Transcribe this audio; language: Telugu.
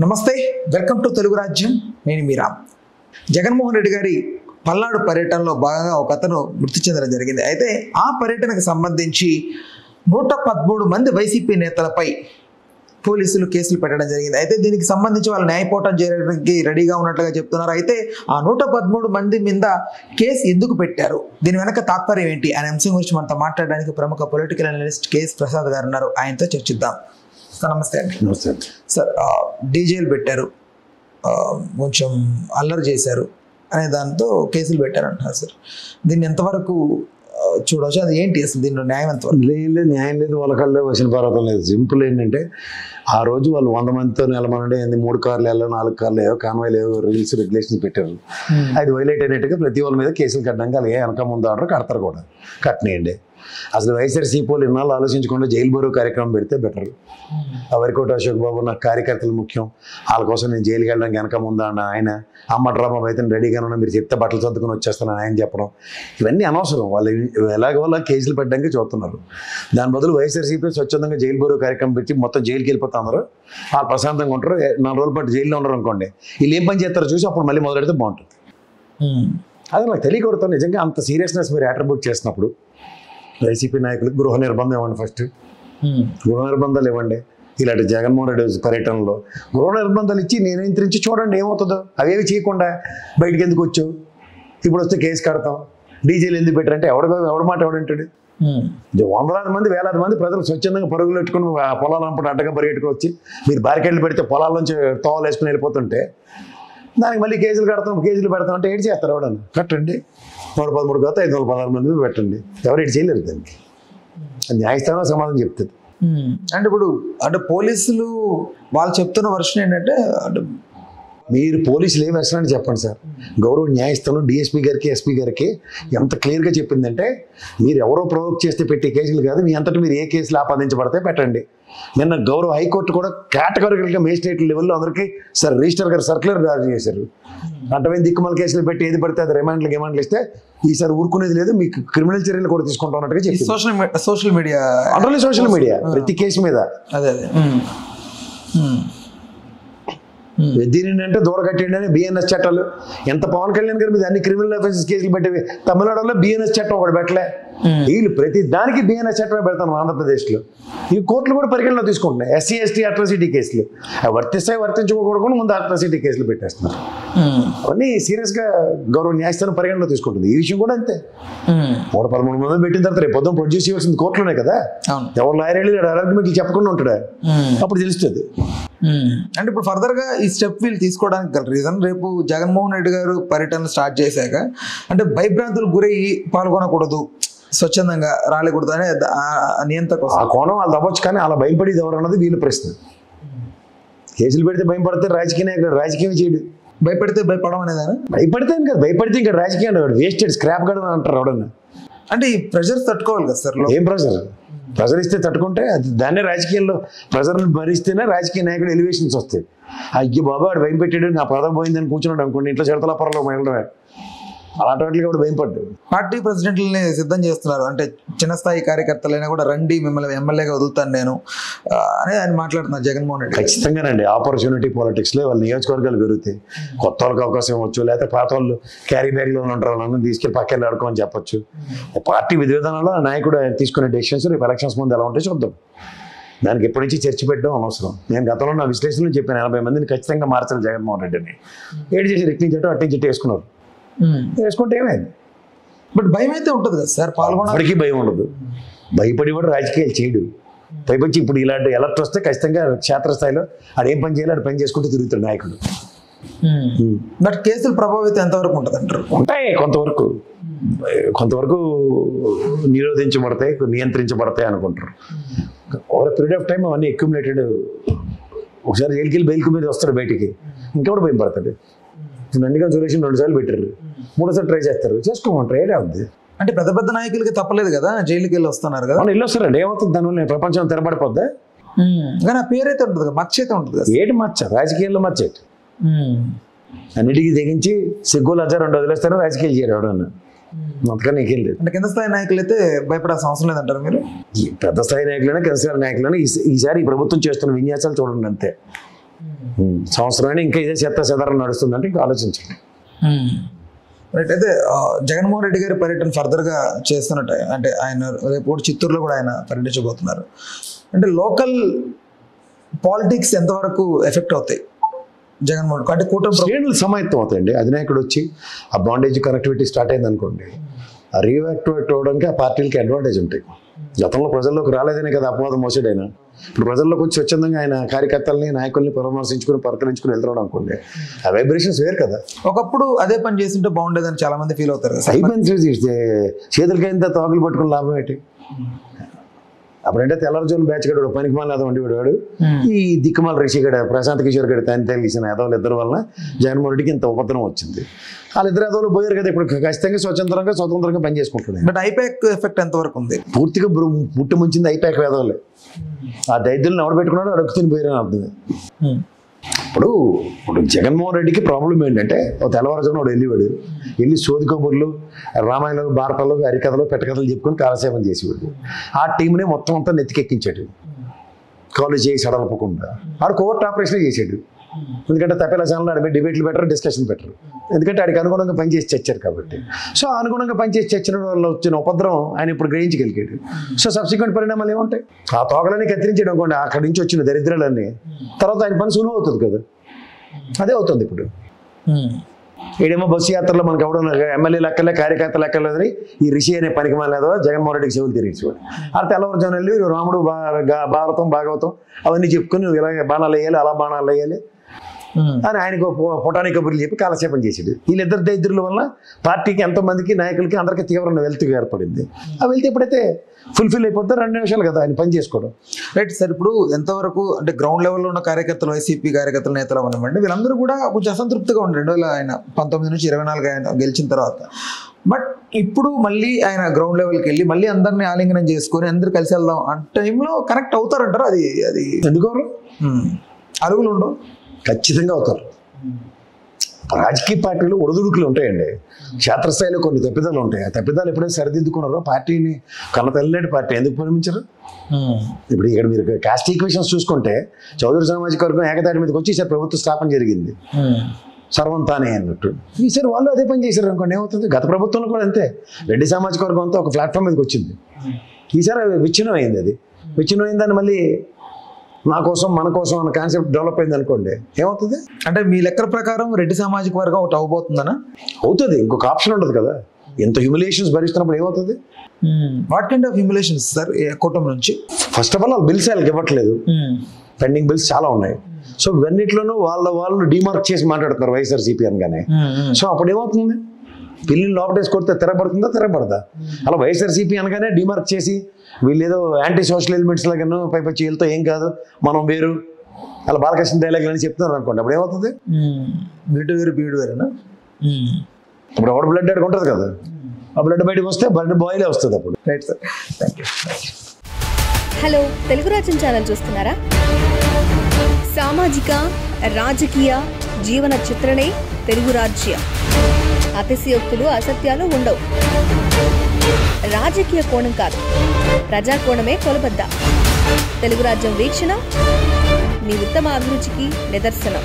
నమస్తే, వెల్కమ్ టు తెలుగు రాజ్యం. నేను మీరా. జగన్మోహన్ రెడ్డి గారి పల్నాడు పర్యటనలో భాగంగా ఒక అతను మృతి చెందడం జరిగింది. అయితే ఆ పర్యటనకు సంబంధించి 113 మంది వైసీపీ నేతలపై పోలీసులు కేసులు పెట్టడం జరిగింది. అయితే దీనికి సంబంధించి వాళ్ళు న్యాయపోరాటం చేయడానికి రెడీగా ఉన్నట్లుగా చెప్తున్నారు. అయితే ఆ 113 మంది మీద కేసు ఎందుకు పెట్టారు, దీని వెనక తాత్పర్యం ఏంటి అనే అంశం గురించి మనతో మాట్లాడడానికి ప్రముఖ పొలిటికల్ అనలిస్ట్ కేఎస్ ప్రసాద్ గారు ఉన్నారు. ఆయనతో చర్చిద్దాం. సార్ నమస్తే అండి. నమస్తే సార్, డీజేలు పెట్టారు, కొంచెం అల్లరి చేశారు అనే దాంతో కేసులు పెట్టారంటున్నారు సార్. దీన్ని ఎంతవరకు చూడవచ్చు, అది ఏంటి అసలు దీనిలో న్యాయం ఎంతవరకు? లేదు, న్యాయం లేదు, వాళ్ళకల్లో వచ్చిన పర్వతం లేదు. సింపుల్ ఏంటంటే ఆ రోజు వాళ్ళు 100 మందితో నిలమనండి, 3 కార్లు వెళ్ళో 4 కార్లు ఏవో కాన్వాయ్లు ఏవో రూల్స్ రెగ్యులేషన్స్ పెట్టారు. అది వైలేట్ అయినట్టుగా ప్రతి వాళ్ళ మీద కేసులు కట్టడానికి అలాగే వెనక ముందు ఆర్డర్ కడతారు కూడా, కట్టనేయండి. అసలు వైఎస్ఆర్సీపీలు ఇన్నాళ్ళు ఆలోచించకుండా జైలు బరువు కార్యక్రమం పెడితే బెటర్. వరికోట అశోక్ బాబు నాకు కార్యకర్తలు ముఖ్యం, వాళ్ళ కోసం నేను జైలుకి వెళ్ళడానికి వెనక ముందా అన్న ఆయన, అమ్మ డ్రామా అయితే రెడీగా ఉన్నా, మీరు చెప్తే బట్టలు సర్దుకుని వచ్చేస్తాను ఆయన చెప్పడం, ఇవన్నీ అనవసరం. వాళ్ళు ఎలాగోలా కేసులు పెట్టడానికి చూస్తున్నారు. దాని బదులు వైఎస్ఆర్సీపీ స్వచ్ఛందంగా జైలు బరువు కార్యక్రమం పెట్టి మొత్తం జైలుకి వెళ్ళిపోతున్నారు. వాళ్ళు ప్రశాంతంగా ఉంటారు. 4 రోజుల పాటు జైల్లో ఉండరు అనుకోండి, వీళ్ళు ఏం పని చేస్తారో చూసి అప్పుడు మళ్ళీ మొదలెడితే బాగుంటుంది. అది నాకు తెలియకూడదు. నిజంగా అంత సీరియస్నెస్ మీరు అట్రిబ్యూట్ చేసినప్పుడు వైసీపీ నాయకులకు గృహ నిర్బంధం ఇవ్వండి. ఫస్ట్ గృహ నిర్బంధాలు ఇవ్వండి. ఇలాంటి జగన్మోహన్ రెడ్డి పర్యటనలో గృహ నిర్బంధాలు ఇచ్చి నియంత్రించి చూడండి ఏమవుతుందో. అవేవి చేయకుండా బయటికి ఎందుకు వచ్చావు, ఇప్పుడు వస్తే కేసు కడతాం, డీజేలు ఎందుకు పెట్టారంటే ఎవడ మాట ఎవడంటాడు? వందలాది మంది, వేలాది మంది ప్రజలు స్వచ్ఛందంగా పరుగులు పెట్టుకుని పొలాలంపటి అడ్డగా పరిగెట్టుకుని వచ్చి మీరు బ్యారికేడ్లు పెడితే పొలాల నుంచి తోవలు వేసుకుని వెళ్ళిపోతుంటే దానికి మళ్ళీ కేసులు పెడతాం అంటే ఏడు చేస్తారు. ఎవడన్నా కట్టండి, 113 కాదు 516 మంది పెట్టండి. ఎవరు ఏడు చేయలేరు. దానికి న్యాయస్థానం సమాధానం చెప్తుంది. అంటే ఇప్పుడు పోలీసులు వాళ్ళు చెప్తున్న వర్షన్ ఏంటంటే, మీరు పోలీసులు ఏం వేస్తారని చెప్పండి సార్. గౌరవ న్యాయస్థానం డిఎస్పీ గారికి, ఎస్పీ గారికి ఎంత క్లియర్గా చెప్పిందంటే, మీరు ఎవరో ప్రొవోక్ చేస్తే పెట్టే కేసులు కాదు, మీ అంతటా మీరు ఏ కేసులు ఆపాదించబడితే పెట్టండి. నిన్న గౌరవ హైకోర్టు కూడా కేటగిరికల్గా మేజిస్ట్రేట్ లెవెల్లో అందరికీ సార్ రిజిస్టర్ గారు సర్క్యులర్ జారీ చేశారు. అటవైన దిక్కుమాల కేసులు పెట్టి ఏది పడితే అది రిమాండ్లు ఇస్తే ఈసారి ఊరుకునేది లేదు, మీకు క్రిమినల్ చర్యలు కూడా తీసుకుంటాం అన్నట్టుగా చెప్పి సోషల్ మీడియా ప్రతి కేసు మీద అదే దీని అంటే దూడ కట్టేయండి అని బిఎన్ఎస్ చట్టాలు. ఎంత పవన్ కళ్యాణ్ గారి మీద అన్ని క్రిమినల్ అఫెన్సెస్ కేసులు పెట్టేవి. తమిళనాడులో బిఎన్ఎస్ చట్టం ఒకటి పెట్టలే. వీళ్ళు ప్రతి దానికి బిఎన్ఎస్ చట్టమే పెడతాను ఆంధ్రప్రదేశ్లో. ఈ కోర్టులు కూడా పరిగణలో తీసుకుంటున్నాయి. ఎస్సీ ఎస్టీ అట్రాసిటీ కేసులు వర్తించుకోకూడకుండా ముందు అట్రాసిటీ కేసులు పెట్టేస్తున్నారు. అవన్నీ సీరియస్గా గౌరవ న్యాయస్థానం పరిగణలో తీసుకుంటుంది. ఈ విషయం కూడా అంతే. 113 మంది పెట్టిన తర్వాత రేపు పొద్దున ప్రొడ్యూస్ చేయాల్సింది కోర్టులోనే కదా. ఎవరు లాయర్ వెళ్ళి ఆర్గ్యుమెంట్లు చెప్పకుండా ఉంటాడా, అప్పుడు తెలుస్తుంది. అంటే ఇప్పుడు ఫర్దర్గా ఈ స్టెప్ వీళ్ళు తీసుకోవడానికి గల రీజన్, రేపు జగన్మోహన్ రెడ్డి గారు పర్యటన స్టార్ట్ చేశాక అంటే భయభ్రాంతులకు గురయ్యి పాల్గొనకూడదు, స్వచ్ఛందంగా రాలేకూడదు అనే నియంత్రణ ఆ కోణం వాళ్ళు అవ్వచ్చు. కానీ అలా భయపడేది ఎవరు అన్నది వీళ్ళ ప్రశ్న. కేసులు పెడితే భయపడితే రాజకీయ నాయకుడు రాజకీయం చేయడు. భయపడితే భయపడడం అనేదాన్ని భయపడితే కదా, భయపడితే ఇంకా రాజకీయం వేస్టెడ్ స్క్రాప్ గడ అంటారు ఎవడన్నా. అంటే ఈ ప్రెషర్ తట్టుకోవాలి కదా సార్. ఏం ప్రెషర్ ఇస్తే తట్టుకుంటే అది దాన్నే రాజకీయాల్లో ప్రెషర్లు భరిస్తేనే రాజకీయ నాయకుడు ఎలివేషన్స్ వస్తాయి. అయ్యో బాబా వాడు భయం పెట్టాడు, నా పదం పోయిందని కూర్చున్నాడు అనుకోండి, ఇంట్లో చిడతల పరలో వెళ్ళడమే. అలాంటి వాటికి కూడా భయం పడ్డాడు. పార్టీ ప్రెసిడెంట్లని సిద్ధం చేస్తున్నారు. అంటే చిన్న స్థాయి కార్యకర్తలైనా కూడా రండి, మిమ్మల్ని ఎమ్మెల్యేగా వదులుతాను నేను అని ఆయన మాట్లాడుతున్నారు జగన్మోహన్ రెడ్డి. ఖచ్చితంగానండి. ఆపర్చునిటీ పాలిటిక్స్లో వాళ్ళ నియోజకవర్గాలు పెరుగుతాయి. కొత్త వాళ్ళకి అవకాశం ఇవ్వచ్చు, లేకపోతే పాత వాళ్ళు క్యారీ బ్యాగ్లో ఉంటారు, వాళ్ళని తీసుకెళ్ళి పక్కన ఆడుకోమని చెప్పొచ్చు. పార్టీ విధి విధానంలో నాయకుడు తీసుకునే డెసిషన్స్ రేపు ఎలక్షన్స్ ముందు ఎలా ఉంటే చూద్దాం. దానికి ఎప్పటి నుంచి చర్చ పెట్టడం అనవసరం. నేను గతంలో నా విశ్లేషణలో చెప్పాను, 80 మందిని ఖచ్చితంగా మార్చాలి జగన్మోహన్ రెడ్డిని. ఏడు చేసి రెక్కించటం అట్టించట్టు వేసుకున్నారు. వేసుకుంటే ఏమైంది? బట్ భయం అయితే ఉంటుంది కదా సార్, పాల్గొనడానికి భయం ఉండదు. భయపడి కూడా రాజకీయాలు చేయడు. పైపచ్చి ఇప్పుడు ఇలాంటి ఎలక్ట్ వస్తే ఖచ్చితంగా క్షేత్రస్థాయిలో ఆడేం పని చేయాలి ఆడు పని చేసుకుంటూ తిరుగుతాడు నాయకుడు. బట్ కేసుల ప్రభావితం ఎంతవరకు ఉంటుంది అంటారు? ఉంటాయి, కొంతవరకు నిరోధించబడతాయి, నియంత్రించబడతాయి అనుకుంటారు. ఓవర్ పీరియడ్ ఆఫ్ టైం అవన్నీ అక్యుములేటెడ్. ఒకసారి జైలుకి వెళ్ళి బెయిల్కి మీద వస్తాడు, బయటికి ఇంకెవడు భయం పడతాడు. నందిగం సురేష్ 2 సార్లు పెట్టారు, 3సారి ట్రై చేస్తారు, చేసుకోమంటారు. ఏడే ఉంది అంటే పెద్ద పెద్ద నాయకులకి తప్పలేదు కదా, జైలుకి వెళ్ళి వస్తున్నారు కదా. వెళ్ళి వస్తారండి, ఏమవుతుంది దానివల్ల? ప్రపంచం తెరబడిపోద్దా? కానీ ఆ పేరు అయితే ఉంటుంది కదా, మచ్చ అయితే ఉంటుంది కదా. ఏటి మచ్చ? రాజకీయాల్లో మచ్చ ఏంటి? అన్నిటికీ తెగించి సిగ్గు లజ్జ 2 వదిలేస్తారు, రాజకీయాలు చేయరు ఎవడన్నా. అంతకన్నా నీకేం లేదు. అంటే కింద స్థాయి నాయకులు అయితే భయపడాల్సిన అవసరం లేదంటారు మీరు? పెద్ద స్థాయి నాయకులైనా కింద స్థాయి నాయకులైనా ఈసారి ఈ ప్రభుత్వం చేస్తున్న విన్యాసాలు చూడండి అంతే. సంవత్సరమైనా ఇంకా ఇదే చెత్త చెదారం నడుస్తుందంటే ఇంకా ఆలోచించండి. రైట్. అయితే జగన్మోహన్ రెడ్డి గారి పర్యటన ఫర్దర్గా చేస్తున్నట్టు, అంటే ఆయన రేపు చిత్తూరులో కూడా ఆయన పర్యటించబోతున్నారు. అంటే లోకల్ పాలిటిక్స్ ఎంతవరకు ఎఫెక్ట్ అవుతాయి జగన్మోహన్, అంటే కూటమి శ్రేణులు సమాయత్తం అవుతాయండి. అధినాయకుడు వచ్చి ఆ బాండేజ్ కనెక్టివిటీ స్టార్ట్ అయింది అనుకోండి, ఆ రీయాక్టివేట్ అవ్వడానికి ఆ పార్టీలకి అడ్వాంటేజ్ ఉంటాయి. గతంలో ప్రజల్లోకి రాలేదనే కదా అపవాదం మోసాడైనా. ఇప్పుడు ప్రజల్లోకి వచ్చి స్వచ్ఛందంగా ఆయన కార్యకర్తల్ని నాయకుల్ని పరామర్శించుకుని పరకరించుకుని వెళ్తున్నాడు అనుకోండి, ఆ వైబ్రేషన్స్ వేరు కదా. ఒకప్పుడు అదే పని చేస్తుంటే బాగుండేదని చాలా మంది ఫీల్ అవుతారు కదా. అయిపోయింది, చేతులకైంత తోకలు పట్టుకుని లాభం ఏంటి? అప్పుడంటే తెల్లవారుజామున బ్యాచ్ గడు పనికి మాల వండి వాడు, ఈ దిక్కుమాల రిషి గడ ప్రశాంత్ కిషోర్ గడ తని తెలిసిన యాదవులు ఇద్దరు వలన జగన్మోహన్ రెడ్డికి ఇంత ఉపద్రవం వచ్చింది. వాళ్ళిద్దరు యాదవులు పోయారు కదా, ఇప్పుడు ఖచ్చితంగా స్వతంత్రంగా పని చేసుకుంటున్నాయి. బట్ ఐపాక్ ఎఫెక్ట్ ఎంతవరకు ఉంది? పూర్తిగా పుట్టి ముంచింది ఐపాక్ యాదవులే. ఆ దైద్యులను ఎవడు పెట్టుకున్నాడు, అడుగుతుని పోయారని అర్థం. ఇప్పుడు జగన్మోహన్ రెడ్డికి ప్రాబ్లం ఏంటంటే, ఒక తెల్లవారుజామున వాడు వెళ్ళి సోది కబుర్లు, రామాయణాలు, భారతాలు, హరికథలు, పెట్టకథలు చెప్పుకొని కాలసేపం చేసేవాడు. ఆ టీంని మొత్తం అంతా నెత్తికెక్కించాడు, కాలేజ్ చేసి అడలపకుండా. ఆడు కోర్టు ఆపరేషన్ చేసాడు. ఎందుకంటే తప్పేలా ఛానల్ ఆడిపోయి డిబేట్లు పెట్టరు, డిస్కషన్ పెట్టరు. ఎందుకంటే ఆడికి అనుగుణంగా పనిచేసి చచ్చారు కాబట్టి. సో అనుగుణంగా పనిచేసి చచ్చిన వల్ల వచ్చిన ఉపద్రవం ఆయన ఇప్పుడు గ్రహించగలిగాడు. సో సబ్సిక్వెంట్ పరిణామాలు ఏముంటాయి? ఆ తోకలన్నీ కత్తిరించడం అనుకోండి, అక్కడి నుంచి వచ్చిన దరిద్రాలన్నీ తర్వాత ఆయన పని సులువు అవుతుంది కదా. అదే అవుతుంది ఇప్పుడు. ఈడేమో బస్సు యాత్రలో మనకు ఎవడో ఎమ్మెల్యే లెక్కలే, కార్యకర్త లెక్కలేదని ఈ రిషి అనే పనికి మాలేదో జగన్మోహన్ రెడ్డికి చెవులు తిరిగిపోయి ఆ తెల్లవారుజామున వెళ్ళి రాముడు భారతం భాగవతం అవన్నీ చెప్పుకొని నువ్వు ఇలా బాణాలు వేయాలి, అలా బాణాలు వేయాలి అని ఆయనకు పొటాని కబుర్లు చెప్పి కాలక్షేపం చేసాడు. వీళ్ళిద్దరు దరిద్రుల వల్ల పార్టీకి ఎంతోమందికి నాయకులకి అందరికీ తీవ్రమైన వెల్త్ ఏర్పడింది. ఆ వెల్త్ ఎప్పుడైతే ఫుల్ఫిల్ అయిపోతే 2 నిమిషాలు కదా ఆయన పని చేసుకోవడం. Right sir. ఇప్పుడు ఎంతవరకు అంటే గ్రౌండ్ లెవెల్లో ఉన్న కార్యకర్తలు, వైసీపీ కార్యకర్తల నేతలు అవ్వనివ్వండి, వీళ్ళందరూ కూడా కొంచెం అసంతృప్తిగా ఉండే 2019 నుంచి 24 ఆయన గెలిచిన తర్వాత. బట్ ఇప్పుడు మళ్ళీ ఆయన గ్రౌండ్ లెవెల్కి వెళ్ళి మళ్ళీ అందరినీ ఆలింగనం చేసుకొని అందరూ కలిసి వెళ్దాం ఆ టైంలో కనెక్ట్ అవుతారంటారు. అది ఎందుకు అరుగులు ఉండవు? ఖచ్చితంగా అవుతారు. రాజకీయ పార్టీలు ఒడిదుడుకులు ఉంటాయండి, క్షేత్రస్థాయిలో కొన్ని తప్పిదాలు ఉంటాయి. ఆ తప్పిదాలు ఎప్పుడైతే సరిదిద్దుకున్నారో పార్టీని కన్న తల్లినాటి పార్టీ ఎందుకు ప్రేమించరు? ఇప్పుడు ఇక్కడ మీరు కాస్ట్ ఈక్వేషన్స్ చూసుకుంటే చౌదరి సామాజిక వర్గం ఏకతాటి మీదకి వచ్చి ఈసారి ప్రభుత్వ స్థాపన జరిగింది సర్వం తానే అన్నట్టు. ఈసారి వాళ్ళు అదే పని చేశారు అనుకోండి, ఏమవుతుంది? గత ప్రభుత్వంలో కూడా అంతే. రెడ్డి సామాజిక వర్గం అంతా ఒక ప్లాట్ఫామ్ మీదకి వచ్చింది. ఈసారి విచ్ఛిన్నం అయింది. అది విచ్ఛిన్నం అయిందని మళ్ళీ నా కోసం మన కోసం అన్న కాన్సెప్ట్ డెవలప్ అయింది అనుకోండి, ఏమవుతుంది? అంటే మీ లెక్కల ప్రకారం రెడ్డి సామాజిక వర్గం ఒకటి అవబోతుందనా? అవుతుంది, ఇంకొక ఆప్షన్ ఉండదు కదా. ఎంత హ్యూమిలేషన్స్ భరిస్తున్నప్పుడు ఏమవుతుంది? వాట్ కైండ్ ఆఫ్ హ్యూమిలేషన్స్ సార్ కూటమి నుంచి? ఫస్ట్ ఆఫ్ ఆల్ బిల్స్ వాళ్ళకి ఇవ్వట్లేదు, పెండింగ్ బిల్స్ చాలా ఉన్నాయి. సో ఇవన్నిట్లోనూ వాళ్ళు డిమార్క్ చేసి మాట్లాడుతున్నారు వైఎస్ఆర్సీపీ అనగానే. సో అప్పుడు ఏమవుతుంది? పిల్లిని లోపటేసి కొడితే తిరగబడుతుందా, తిరగబడదా? అలా వైఎస్ఆర్సీపీ అనగానే డిమార్క్ చేసి వీళ్ళు ఏదో యాంటీ సోషల్ ఎలిమెంట్స్ లాగాను పైపచ్చి వీళ్ళతో ఏం కాదు మనం వేరు అలా బాలకృష్ణ డైలాగులు అని చెప్తున్నారు అనుకోండి, అప్పుడు ఏమవుతుంది? బీటు వేరు బీడు వేరేనా? ఇప్పుడు ఎవరు బ్లడ్ అడిగి ఉంటుంది కదా, ఆ బ్లడ్ బయటకు వస్తే బ్లడ్ బాయిలే వస్తుంది అప్పుడు. Right sir, thank you. Hello, Telugu రాజ్యం ఛానల్ చూస్తున్నారా? సామాజిక రాజకీయ జీవన చిత్రణే తెలుగు రాజ్యం. అతిశయోక్తులు, అసత్యాలు ఉండవు. రాజకీయ కోణం కాదు, ప్రజా కోణమే కొలబద్ద. తెలుగు రాజ్యం వీక్షణ మీ ఉత్తమ అభిరుచికి నిదర్శనం.